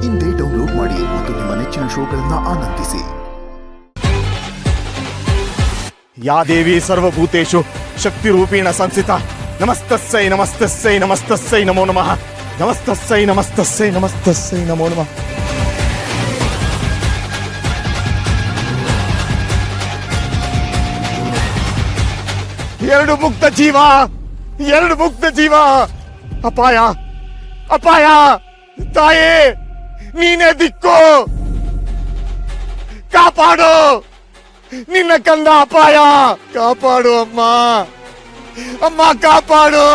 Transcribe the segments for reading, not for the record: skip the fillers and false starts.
ಇಂದೇ ಡೌನ್ಲೋಡ್ ಮಾಡಿ ಮತ್ತು ನಿಮ್ಮ ನೆಚ್ಚಿನ ಶೋಗಳನ್ನ ಆನಂದಿಸಿ. ಯಾ ದೇವಿ ಸರ್ವಭೂತೇಷು ಶಕ್ತಿ ರೂಪೇಣ ಸಂಸ್ಥಿತ ನಮಸ್ತಸ್ಸೈ ನಮಸ್ತಸ್ಸೈ ನಮಸ್ತಸ್ಸೈ ನಮೋ ನಮಃ ನಮಸ್ತಸ್ಸೈ ನಮಸ್ತಸ್ಸೈ ನಮಸ್ತಸ್ಸೈ ನಮೋ ನಮಃ. ಎರಡು ಮುಕ್ತ ಜೀವ ಅಪಾಯ ಅಪಾಯ ತಾಯೇ ನೀನೇ ದಿಕ್ಕು ಕಾಪಾಡು ನಿನ್ನ ಕಂದ ಅಪಾಯ ಕಾಪಾಡು ಅಮ್ಮ ಕಾಪಾಡು.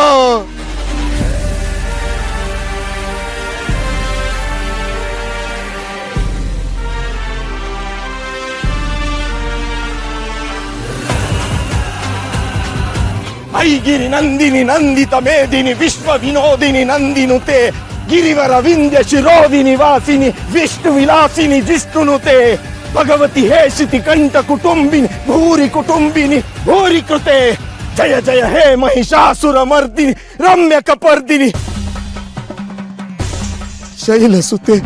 ಐಗಿರಿ ನಂದಿನಿ ನಂದಿತ ಮೇದಿನಿ ವಿಶ್ವ ವಿನೋದಿನಿ ನಂದಿನುತೆ ಗಿರಿವರ ವಿಂಧ್ಯ ಶಿರೋದಿನಿ ವಾಸಿನಿ ವಿಷ್ಣು ವಿಲಾಸಿನಿ ಜಿಷ್ಣುನುತೆ ಭಗವತಿ ಹೇಷಿತಿ ಕಂಠ ಕುಟುಂಬಿನಿ ಭೂರಿ ಕೃತೆ ಜಯ ಜಯ ಹೇ ಮಹಿಷಾಸುರ ಮರ್ದಿನಿ ರಮ್ಯ ಕಪರ್ದಿನಿ ಶೈಲಸುತೆ.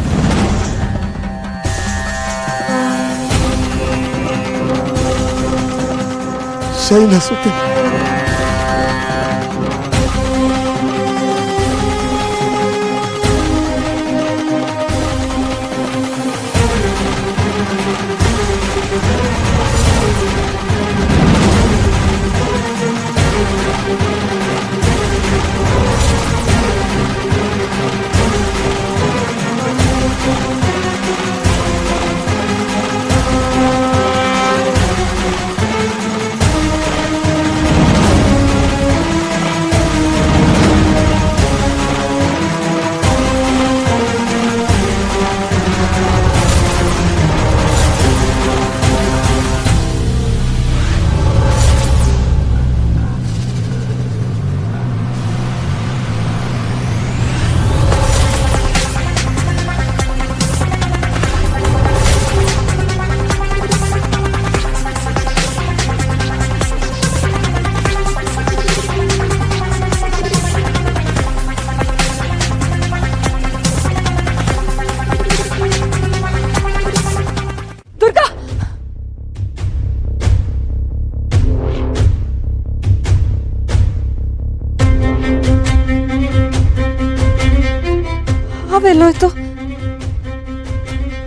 ಅವೆಲ್ಲೋಯ್ತು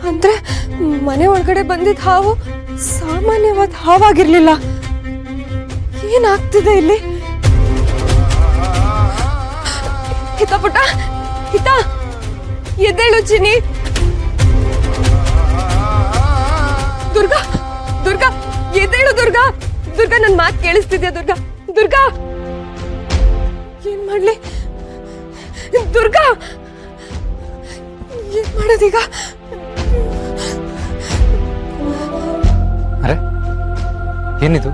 ಅಂದ್ರೆ ಮನೆ ಒಳಗಡೆ ಬಂದಿದ್ದ ಹಾವು ಸಾಮಾನ್ಯವಾದ ಹಾವಾಗಿರ್ಲಿಲ್ಲ. ಏನಾಗ್ತಿದೆ ಇಲ್ಲಿ? ಹಿತ ಪುಟ್ಟ ಹಿತ ಎದ್ದೇಳು ಚಿನಿ. ದುರ್ಗಾ ದುರ್ಗಾ ಎದ್ದೇಳು ದುರ್ಗಾ. ದುರ್ಗಾ ನನ್ ಮಾತು ಕೇಳಿಸ್ತಿದ್ಯಾ? ದುರ್ಗಾ ಏನ್ ಮಾಡ್ಲಿ? ದುರ್ಗಾ ಏನ್ ಮಾಡೋದೀಗ? ಅರೆ ಏನಿದು?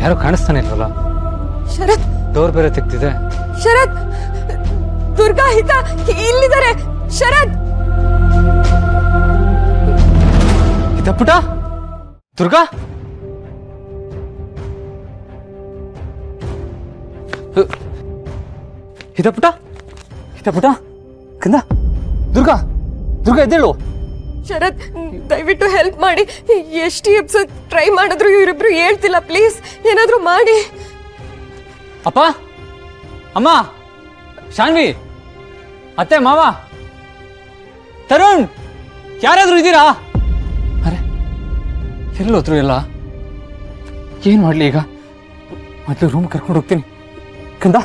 ಯಾರು ಕಾಣಿಸ್ತಾನೆ ಇಲ್ವಲ್ಲ? ಶರತ್ ಡೋರ್ ಬೇರೆ ತೆಗ್ದಿದೆ. ಶರತ್ ದುರ್ಗಾ ಹಿತ ಇಲ್ಲಿದ್ದಾರೆ. ಶರತ್ ಹಿತ ಪುಟ ದುರ್ಗಾ ಹಿತ ಪುಟ ಕಂದ ದುರ್ಗಾ ಎದ್ದೇಳು. ಶರತ್ ದಯವಿಟ್ಟು ಹೆಲ್ಪ್ ಮಾಡಿ. ಎಷ್ಟು ಎಪಿಸೋಡ್ ಟ್ರೈ ಮಾಡಿದ್ರು ಇವರಿಬ್ರು ಹೇಳ್ತಿಲ್ಲ. ಪ್ಲೀಸ್ ಏನಾದ್ರೂ ಮಾಡಿ. ಅಪ್ಪ ಅಮ್ಮ ಶಾನ್ವಿ ಅತ್ತೆ ಮಾವ ತರುಣ್ ಯಾರಾದ್ರೂ ಇದ್ದೀರಾ? ಅರೆ ಎಲ್ಲೋದ್ರು ಎಲ್ಲ? ಏನ್ ಮಾಡ್ಲಿ ಈಗ? ಮೊದಲು ರೂಮ್ ಕರ್ಕೊಂಡು ಹೋಗ್ತೀನಿ ಕಂದ.